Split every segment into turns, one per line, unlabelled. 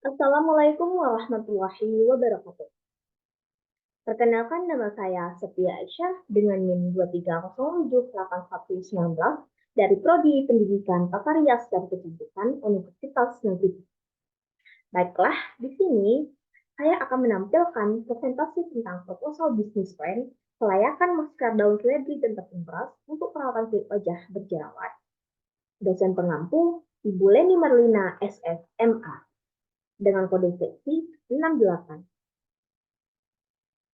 Assalamualaikum warahmatullahi wabarakatuh. Perkenalkan nama saya Setia Aisyah dengan NIM 2307819 dari Prodi Pendidikan Tata Rias dan Kecantikan Universitas Negeri. Baiklah, di sini saya akan menampilkan presentasi tentang proposal bisnis plan kelayakan masker daun seledri dan tepung beras untuk perawatan kulit wajah berjerawat. Dosen pengampu Ibu Leni Marlina SSMA dengan kode seksi 68.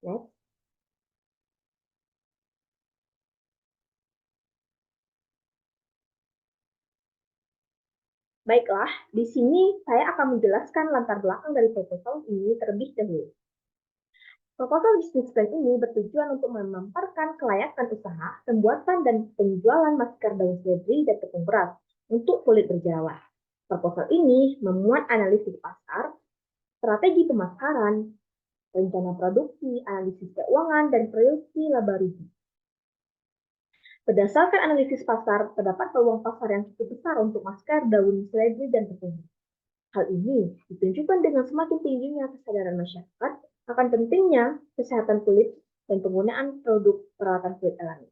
Next. Baiklah, di sini saya akan menjelaskan latar belakang dari proposal ini terlebih dahulu. Proposal bisnis plan ini bertujuan untuk memaparkan kelayakan usaha, pembuatan dan penjualan masker daun seledri dan tepung beras untuk kulit berjerawat. Proposal ini memuat analisis pasar, strategi pemasaran, rencana produksi, analisis keuangan, dan proyeksi laba rugi. Berdasarkan analisis pasar, terdapat peluang pasar yang cukup besar untuk masker daun seledri dan tepung beras. Hal ini ditunjukkan dengan semakin tingginya kesadaran masyarakat akan pentingnya kesehatan kulit dan penggunaan produk perawatan kulit alami.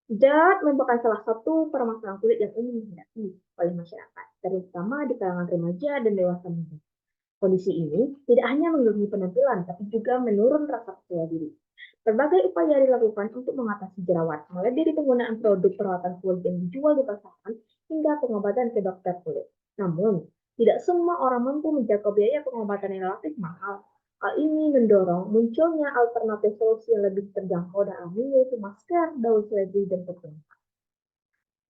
Jerawat merupakan salah satu permasalahan kulit yang umum dihadapi oleh masyarakat, terutama di kalangan remaja dan dewasa muda. Kondisi ini tidak hanya mengganggu penampilan, tapi juga menurun rasa percaya diri. Berbagai upaya dilakukan untuk mengatasi jerawat, mulai dari penggunaan produk perawatan kulit yang dijual di pasaran hingga pengobatan ke dokter kulit. Namun, tidak semua orang mampu menjangkau biaya pengobatan yang relatif mahal. Hal ini mendorong munculnya alternatif solusi yang lebih terjangkau dan alami, yaitu masker, daun seledri, dan tepung.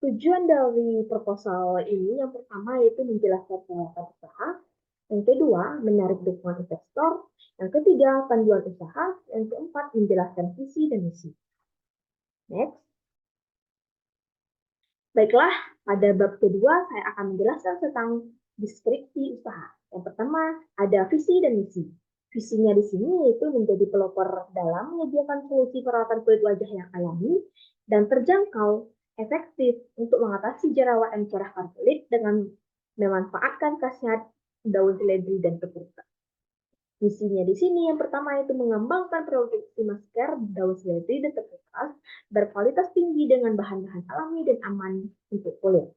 Tujuan dari proposal ini yang pertama yaitu menjelaskan perawatan usaha, yang kedua menarik dukungan investor, yang ketiga panduan usaha, yang keempat menjelaskan visi dan misi. Next. Baiklah, pada bab kedua saya akan menjelaskan tentang deskripsi usaha. Yang pertama ada visi dan misi. Visinya di sini yaitu menjadi pelopor dalam menyediakan solusi perawatan kulit wajah yang alami dan terjangkau, efektif untuk mengatasi jerawat dan mencerahkan kulit dengan memanfaatkan khasiat daun seledri dan tepung. Misinya di sini yang pertama itu mengembangkan produksi masker daun seledri dan tepung beras berkualitas tinggi dengan bahan-bahan alami dan aman untuk kulit.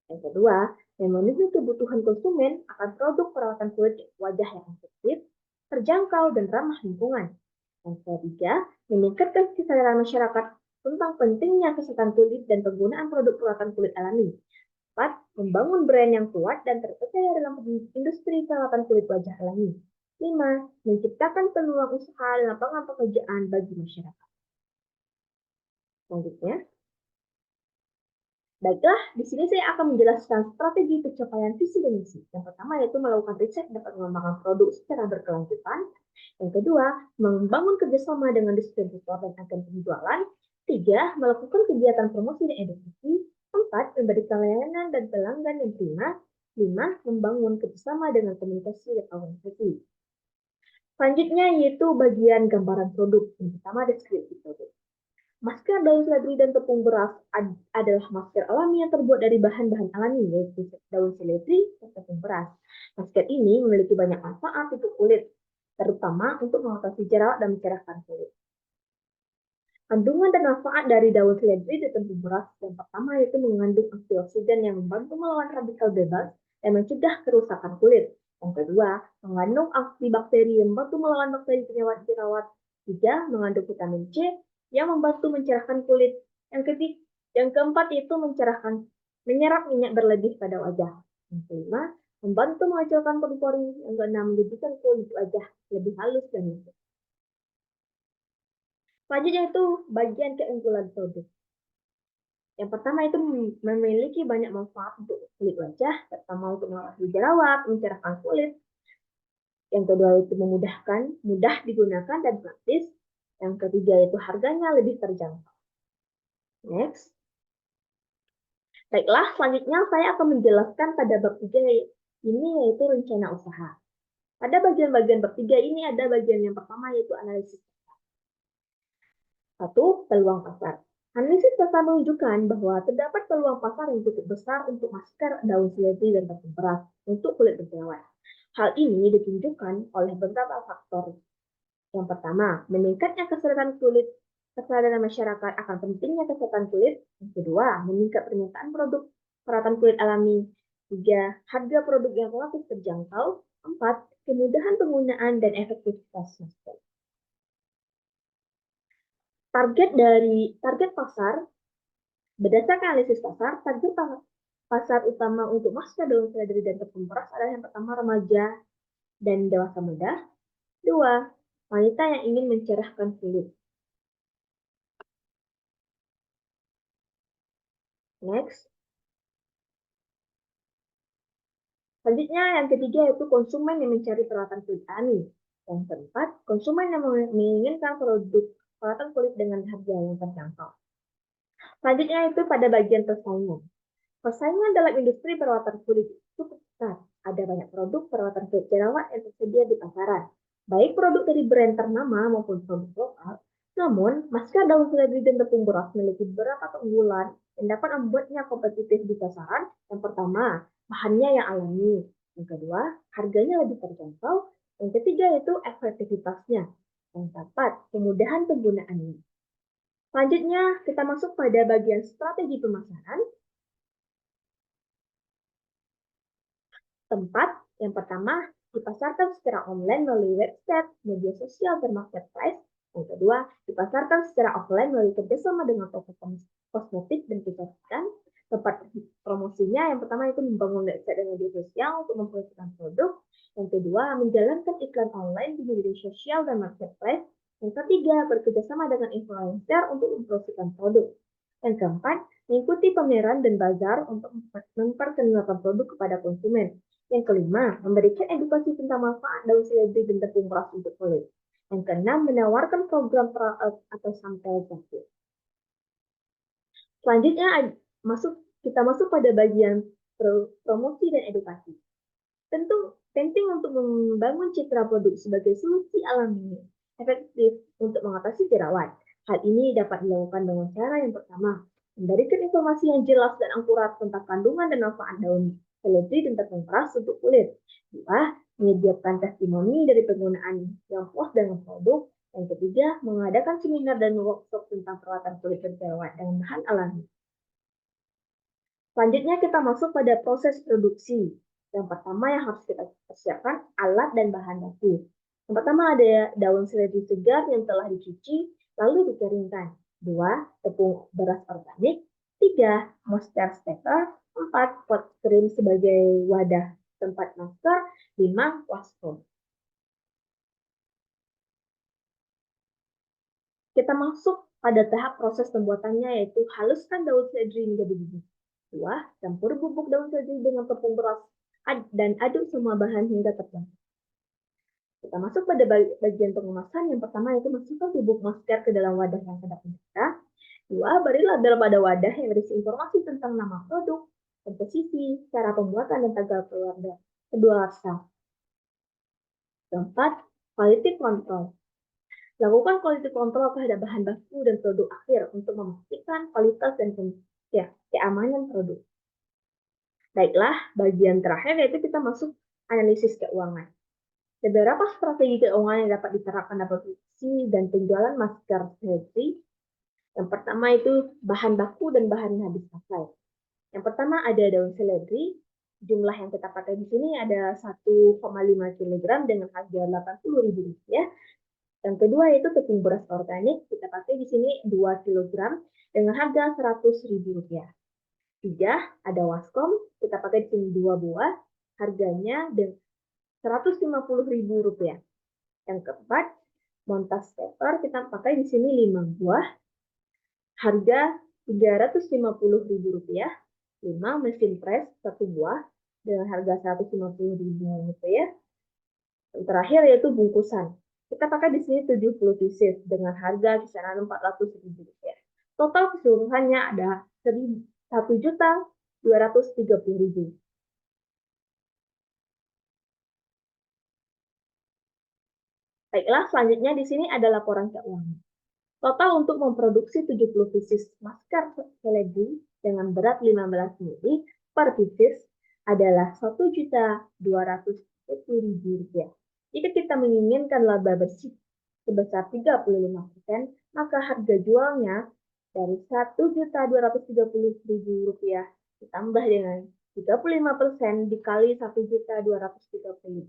Yang kedua, memenuhi kebutuhan konsumen akan produk perawatan kulit wajah yang efektif, terjangkau, dan ramah lingkungan. Yang ketiga, meningkatkan kesadaran masyarakat tentang pentingnya kesehatan kulit dan penggunaan produk perawatan kulit alami. 4. Membangun brand yang kuat dan terpercaya dalam industri perawatan kulit wajah alami. 5. Menciptakan peluang usaha dan lapangan pekerjaan bagi masyarakat. Selanjutnya, baiklah, di sini saya akan menjelaskan strategi pencapaian visi dan misi. Yang pertama yaitu melakukan riset dan mengembangkan produk secara berkelanjutan. Yang kedua, membangun kerjasama dengan distributor dan agen penjualan. 3. Melakukan kegiatan promosi dan edukasi. 4. Memberikan layanan dan pelanggan yang prima. 5. Membangun kerjasama dengan komunikasi dan organisasi. Selanjutnya yaitu bagian gambaran produk. Yang pertama deskripsi produk. Masker daun seledri dan tepung beras adalah masker alami yang terbuat dari bahan-bahan alami, yaitu daun seledri dan tepung beras. Masker ini memiliki banyak manfaat untuk kulit, terutama untuk mengatasi jerawat dan mencerahkan kulit. Kandungan dan manfaat dari daun seledri dan tepung beras yang pertama yaitu mengandung antioksidan yang membantu melawan radikal bebas dan mencegah kerusakan kulit. Yang kedua, mengandung antibakteri yang membantu melawan bakteri penyebab jerawat. 3. Mengandung vitamin C yang membantu mencerahkan kulit. Yang keempat itu menyerap minyak berlebih pada wajah. Yang kelima, membantu menghasilkan pori-pori. Yang keenam, menjadikan kulit wajah lebih halus dan lembut. Selanjutnya itu bagian keunggulan produk. Yang pertama itu memiliki banyak manfaat untuk kulit wajah, terutama untuk mengatasi jerawat, mencerahkan kulit. Yang kedua itu mudah digunakan dan praktis. Yang ketiga itu harganya lebih terjangkau. Next. Baiklah, selanjutnya saya akan menjelaskan pada bab 3 ini yaitu rencana usaha. Pada bagian-bagian bab 3 ini ada bagian yang pertama yaitu analisis. 1. Peluang pasar. Analisis pasar menunjukkan bahwa terdapat peluang pasar yang cukup besar untuk masker daun seledri dan tepung beras untuk kulit berjerawat. Hal ini ditunjukkan oleh beberapa faktor. Yang pertama, meningkatnya kesadaran masyarakat akan pentingnya kesehatan kulit. Yang kedua, meningkat permintaan produk perawatan kulit alami. Tiga, harga produk yang relatif terjangkau. Empat, kemudahan penggunaan dan efektivitas masker. Target pasar, berdasarkan analisis pasar, target pasar utama untuk masker daun seledri dan tepung beras adalah yang pertama remaja dan dewasa muda. Dua, wanita yang ingin mencerahkan kulit. Next. Selanjutnya yang ketiga yaitu konsumen yang mencari perawatan kulit alami. Yang keempat, konsumen yang menginginkan produk perawatan kulit dengan harga yang terjangkau. Selanjutnya itu pada bagian persaingan. Persaingan dalam industri perawatan kulit cukup besar. Ada banyak produk perawatan kulit jerawat yang tersedia di pasaran, baik produk dari brand ternama maupun produk lokal. Namun, masker daun seledri dan tepung beras memiliki beberapa keunggulan yang dapat membuatnya kompetitif di pasaran. Yang pertama, bahannya yang alami. Yang kedua, harganya lebih terjangkau. Yang ketiga itu efektivitasnya. Yang keempat, kemudahan penggunaannya. Selanjutnya, kita masuk pada bagian strategi pemasaran. Tempat yang pertama dipasarkan secara online melalui website, media sosial, dan marketplace. Yang kedua, dipasarkan secara offline melalui kerjasama dengan toko kosmetik dan kecantikan. Tempat promosinya yang pertama itu membangun website dan media sosial untuk mempromosikan produk. Yang kedua, menjalankan iklan online di media sosial dan marketplace. Yang ketiga, bekerjasama dengan influencer untuk mempromosikan produk. Yang keempat, mengikuti pameran dan bazar untuk memperkenalkan produk kepada konsumen. Yang kelima, memberikan edukasi tentang manfaat daun seledri dan tepung beras untuk kulit. Yang keenam, menawarkan program atau sampel gratis. Selanjutnya kita masuk pada bagian promosi dan edukasi. Tentu penting untuk membangun citra produk sebagai solusi alami efektif untuk mengatasi jerawat. Hal ini dapat dilakukan dengan cara yang pertama, memberikan informasi yang jelas dan akurat tentang kandungan dan manfaat daun seledri dan tepung beras untuk kulit. Dua, menyediakan testimoni dari penggunaan yang puas dengan produk. Yang ketiga, mengadakan seminar dan workshop tentang perawatan kulit berjerawat dengan bahan alami. Selanjutnya kita masuk pada proses produksi. Yang pertama yang harus kita persiapkan alat dan bahan baku. Yang pertama ada daun seledri segar yang telah dicuci lalu dikeringkan. 2, tepung beras organik. 3, moisture stepper. 4, pot krim sebagai wadah tempat masker. 5, washcloth. Kita masuk pada tahap proses pembuatannya yaitu haluskan daun seledri menjadi bubuk. 2, campur bubuk daun seledri dengan tepung beras dan aduk semua bahan hingga tercampur. Kita masuk pada bagian pengemasan. Yang pertama yaitu masukkan bubuk masker ke dalam wadah yang kedap penjara. 2, beri label pada wadah yang berisi informasi tentang nama produk, komposisi, cara pembuatan, dan tanggal kedaluarsa. 4, quality control. Lakukan quality control terhadap bahan baku dan produk akhir untuk memastikan kualitas dan keamanan produk. Baiklah, bagian terakhir yaitu kita masuk analisis keuangan. Beberapa strategi keuangan yang dapat diterapkan dalam produksi dan penjualan masker seledri. Yang pertama itu bahan baku dan bahan yang habis pakai. Yang pertama ada daun seledri. Jumlah yang kita pakai di sini ada 1,5 kg dengan harga Rp80.000. Yang kedua itu tepung beras organik. Kita pakai di sini 2 kg dengan harga Rp100.000. 3, ada waskom. Kita pakai di sini 2 buah. Harganya Rp150.000. Yang keempat, montas paper kita pakai di sini 5 buah. Harga Rp350.000. 5, mesin press 1 buah dengan harga Rp150.000. Yang terakhir yaitu bungkusan. Kita pakai di sini 70 pieces dengan harga kisaran Rp400.000. Total keseluruhannya ada Rp1.230.000. Baiklah, selanjutnya di sini ada laporan keuangan. Total untuk memproduksi 70 pieces masker Celebi dengan berat 15 mili per pieces adalah Rp1.240.000. Jika kita menginginkan laba bersih sebesar 35%, maka harga jualnya dari Rp1.230.000 ditambah dengan 35% dikali 1.230.000.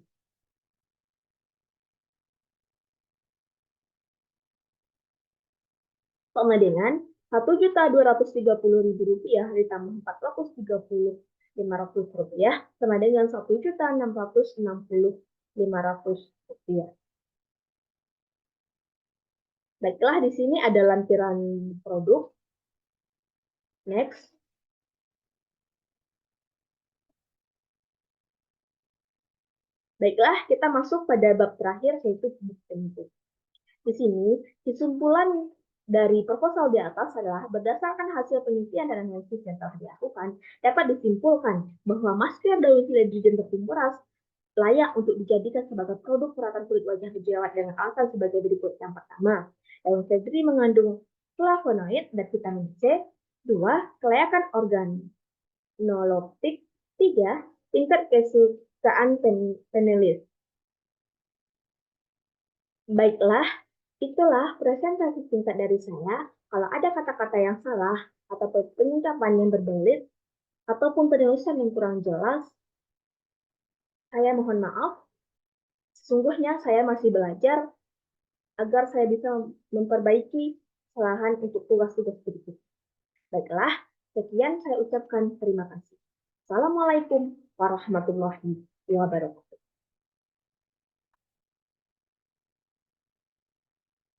Sama dengan Rp1.230.000 ditambah Rp430.500 sama dengan Rp1.660.500. Baiklah, di sini ada lampiran produk. Next. Baiklah, kita masuk pada bab terakhir, yaitu bab penting. Di sini, kesimpulan dari proposal di atas adalah berdasarkan hasil penelitian dan analisis yang telah dilakukan, dapat disimpulkan bahwa masker daun hidrogen terkumpulas layak untuk dijadikan sebagai produk perawatan kulit wajah berjerawat dengan alasan sebagai berikut. Yang pertama, daun seledri mengandung flavonoid dan vitamin C. 2. Kelayakan organoleptik. 3. Tingkat kesukaan penulis. Baiklah, itulah presentasi singkat dari saya. Kalau ada kata-kata yang salah, atau pengungkapan yang berbelit, ataupun penulisan yang kurang jelas, saya mohon maaf. Sesungguhnya saya masih belajar agar saya bisa memperbaiki kesalahan untuk tugas-tugas berikut. Baiklah, sekian saya ucapkan terima kasih. Assalamualaikum warahmatullahi wabarakatuh.